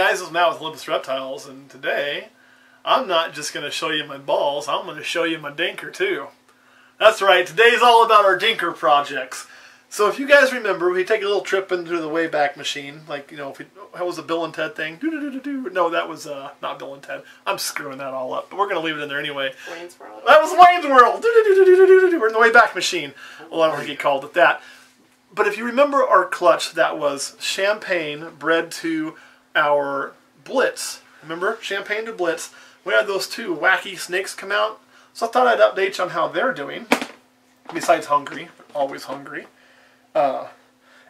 guys, it's Matt with Olympus Reptiles, and today I'm not just going to show you my balls, I'm going to show you my dinker too. That's right, today's all about our dinker projects. So if you guys remember, we take a little trip into the Wayback Machine, like, you know, how was the Bill and Ted thing? No, that was not Bill and Ted. I'm screwing that all up, but we're going to leave it in there anyway. Wayne's World. That was Wayne's World. We're in the Wayback Machine. Well, I don't think he called it that. But if you remember our clutch, that was champagne bred to our Blitz. Remember? Champagne to Blitz. We had those two wacky snakes come out. So I thought I'd update you on how they're doing. Besides hungry. Always hungry. And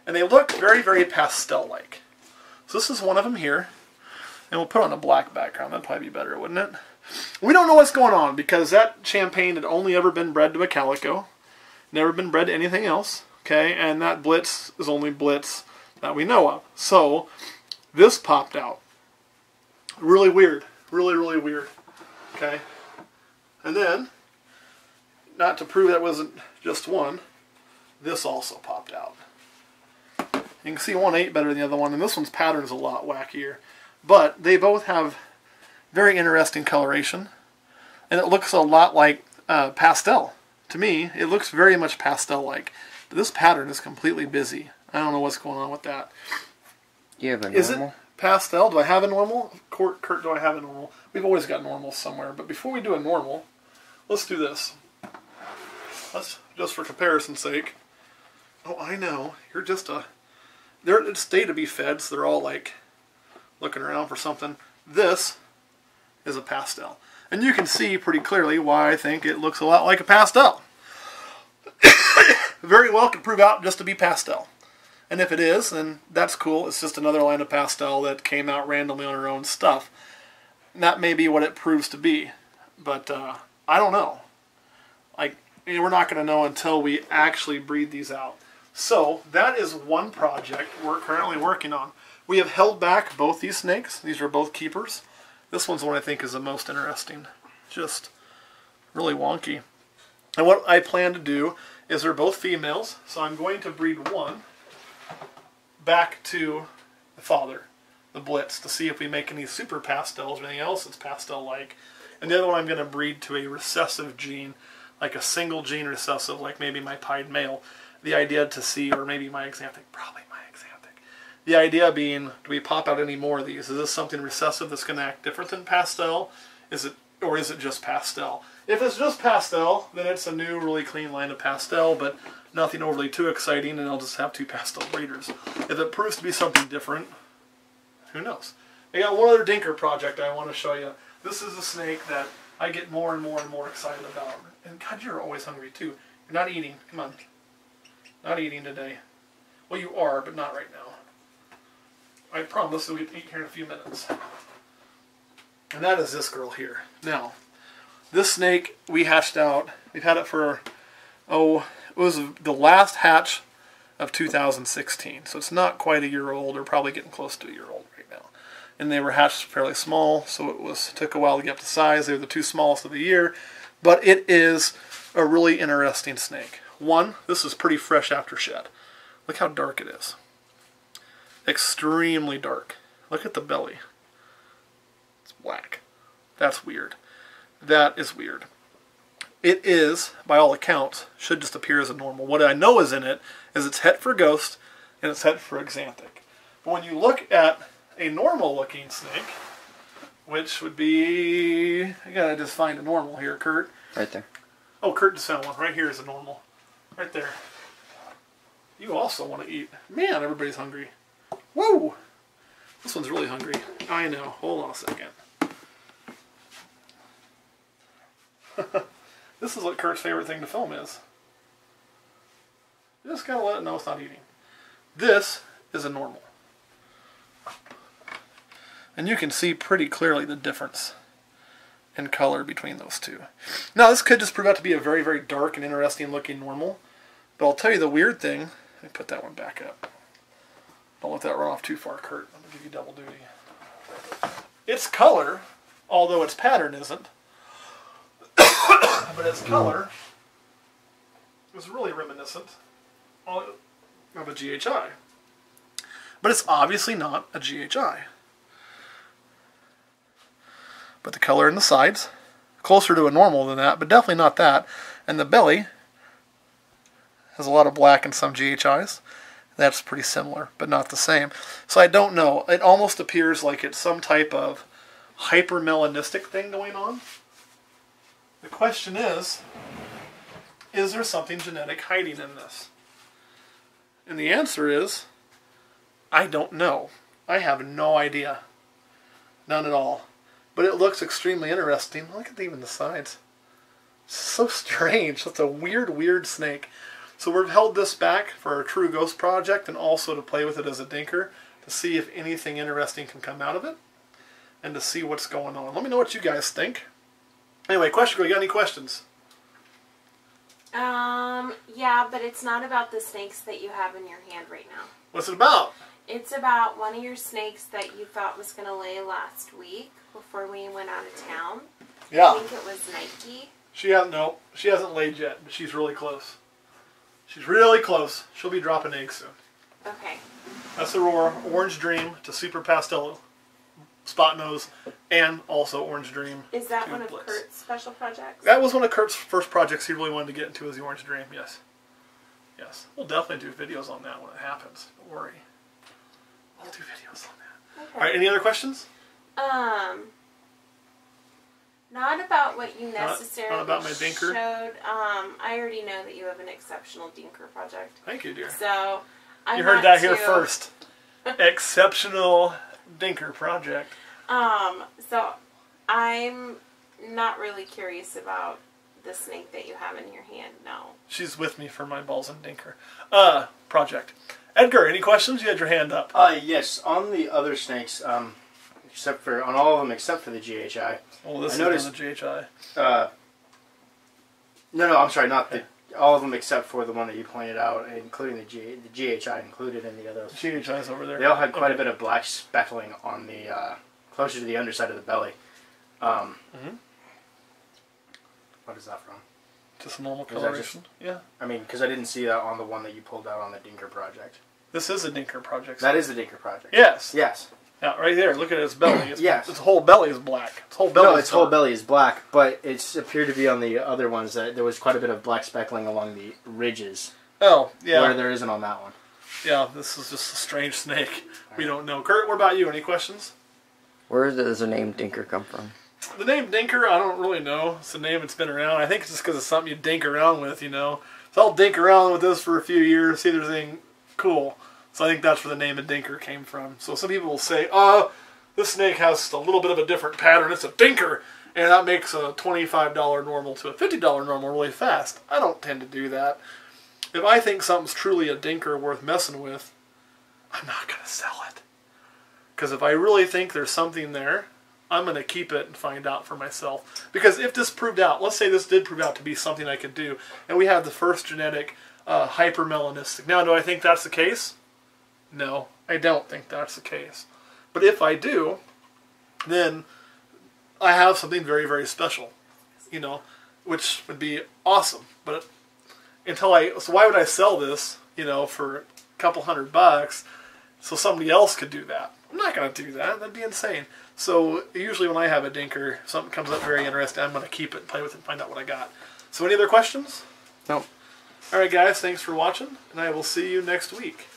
they look very, very pastel-like. So this is one of them here. And we'll put on a black background. That'd probably be better, wouldn't it? We don't know what's going on because that champagne had only ever been bred to a calico. Never been bred to anything else. Okay, and that Blitz is only Blitz that we know of. So, this popped out. Really weird. Really, really weird. Okay. And then, not to prove that wasn't just one, this also popped out. You can see one ate better than the other one, and this one's pattern's a lot wackier. But they both have very interesting coloration, and it looks a lot like pastel. To me, it looks very much pastel-like. But this pattern is completely busy. I don't know what's going on with that. You have a normal? Is it pastel? Do I have a normal? Kurt, do I have a normal? We've always got normals somewhere. But before we do a normal, let's do this. Let's, just for comparison's sake. Oh, I know. You're just a... They're a state to be fed, so they're all like looking around for something. This is a pastel. And you can see pretty clearly why I think it looks a lot like a pastel. Very well could prove out just to be pastel. And if it is, then that's cool. It's just another line of pastel that came out randomly on her own stuff. And that may be what it proves to be. But I don't know. Like, we're not going to know until we actually breed these out. So that is one project we're currently working on. We have held back both these snakes. These are both keepers. This one's the one I think is the most interesting. Just really wonky. And what I plan to do is they're both females, so I'm going to breed one back to the father, the Blitz, to see if we make any super pastels or anything else that's pastel-like. And the other one I'm going to breed to a recessive gene, like a single gene recessive, like maybe my pied male. The idea to see, or maybe my axanthic, probably my axanthic. The idea being, do we pop out any more of these? Is this something recessive that's going to act different than pastel? Or is it just pastel? If it's just pastel, then it's a new, really clean line of pastel, but nothing overly too exciting, and I'll just have two pastel breeders. If it proves to be something different, who knows? I got one other dinker project I want to show you. This is a snake that I get more and more and more excited about. And God, you're always hungry too. You're not eating. Come on. Not eating today. Well, you are, but not right now. I promise we'll eat here in a few minutes. And that is this girl here. Now, this snake we hatched out. We've had it for, it was the last hatch of 2016. So it's not quite a year old, or probably getting close to a year old right now. And they were hatched fairly small, so it took a while to get up to size. They were the two smallest of the year. But it is a really interesting snake. One, this is pretty fresh after shed. Look how dark it is. Extremely dark. Look at the belly. It's black. That's weird. That is weird. It is, by all accounts, should just appear as a normal. What I know is in it is it's het for ghost and it's het for axanthic. But when you look at a normal looking snake, which would be, I gotta just find a normal here, Kurt. Right there. Oh, Kurt just found one. Right here is a normal. Right there. You also want to eat. Man, everybody's hungry. Whoa! This one's really hungry. I know. Hold on a second. This is what Kurt's favorite thing to film is. Just gotta let it know it's not eating. This is a normal. And you can see pretty clearly the difference in color between those two. Now, this could just prove out to be a very, very dark and interesting looking normal. But I'll tell you the weird thing. Let me put that one back up. Don't let that run off too far, Kurt. I'm going to give you double duty. Its color, although its pattern isn't, but its color is really reminiscent of a GHI. But it's obviously not a GHI. but the color in the sides, closer to a normal than that, but definitely not that. And the belly has a lot of black and some GHIs. That's pretty similar, but not the same. So I don't know. It almost appears like it's some type of hypermelanistic thing going on. The question is there something genetic hiding in this? And the answer is, I don't know. I have no idea. None at all. But it looks extremely interesting. Look at even the sides. It's so strange. It's a weird, weird snake. So we've held this back for our True Ghost project and also to play with it as a dinker to see if anything interesting can come out of it and to see what's going on. Let me know what you guys think. Anyway, question girl, you got any questions? Yeah, but it's not about the snakes that you have in your hand right now. What's it about? It's about one of your snakes that you thought was going to lay last week before we went out of town. Yeah. I think it was Nike. She hasn't laid yet, but she's really close. She's really close. She'll be dropping eggs soon. Okay. That's Aurora, Orange Dream to Super Pastel Spot Nose, and also Orange Dream. Is that to one of Blitz. Kurt's special projects? That was one of Kurt's first projects he really wanted to get into, was the Orange Dream, yes. Yes. We'll definitely do videos on that when it happens. Don't worry. We'll do videos on that. Okay. Alright, any other questions? Not about what you necessarily not about my dinker? showed. I already know that you have an exceptional dinker project. Thank you, dear. So, You heard that here first. Exceptional dinker project. So I'm not really curious about the snake that you have in your hand, no. She's with me for my balls and dinker project. Edgar, any questions? You had your hand up. Yes. On the other snakes, except for on all of them except for the GHI. Well, this is on the GHI. No, I'm sorry, not the all of them except for the one that you pointed out, including the GHI included in the others. GHI's over there. They all had quite a bit of black speckling on the closer to the underside of the belly. What is that from? Just normal coloration. Yeah. I mean, because I didn't see that on the one that you pulled out on the Dinker project. This is a dinker project. That is the Dinker project. Yes. Yes. Yeah, right there. Look at its belly. It's, yes. Its whole belly is black. Its whole belly. No, its whole belly is black, but it appeared to be on the other ones that there was quite a bit of black speckling along the ridges. Oh, yeah. Where there isn't on that one. Yeah, this is just a strange snake. We don't know. Kurt, what about you? Any questions? Where does the name Dinker come from? The name Dinker, I don't really know. It's a name that's been around. I think it's just because it's something you dink around with, you know. So I'll dink around with this for a few years, see if there's anything cool. So I think that's where the name of Dinker came from. So some people will say, this snake has a little bit of a different pattern. It's a dinker, and that makes a $25 normal to a $50 normal really fast. I don't tend to do that. If I think something's truly a dinker worth messing with, I'm not going to sell it. Because if I really think there's something there, I'm going to keep it and find out for myself. Because if this proved out, let's say this did prove out to be something I could do, and we have the first genetic hypermelanistic. Now, do I think that's the case? No, I don't think that's the case. But if I do, then I have something very, very special, you know, which would be awesome. But so why would I sell this, you know, for a couple $100 so somebody else could do that? I'm not going to do that. That'd be insane. So usually when I have a dinker, something comes up very interesting, I'm going to keep it and play with it and find out what I got. So any other questions? No. All right, guys, thanks for watching, and I will see you next week.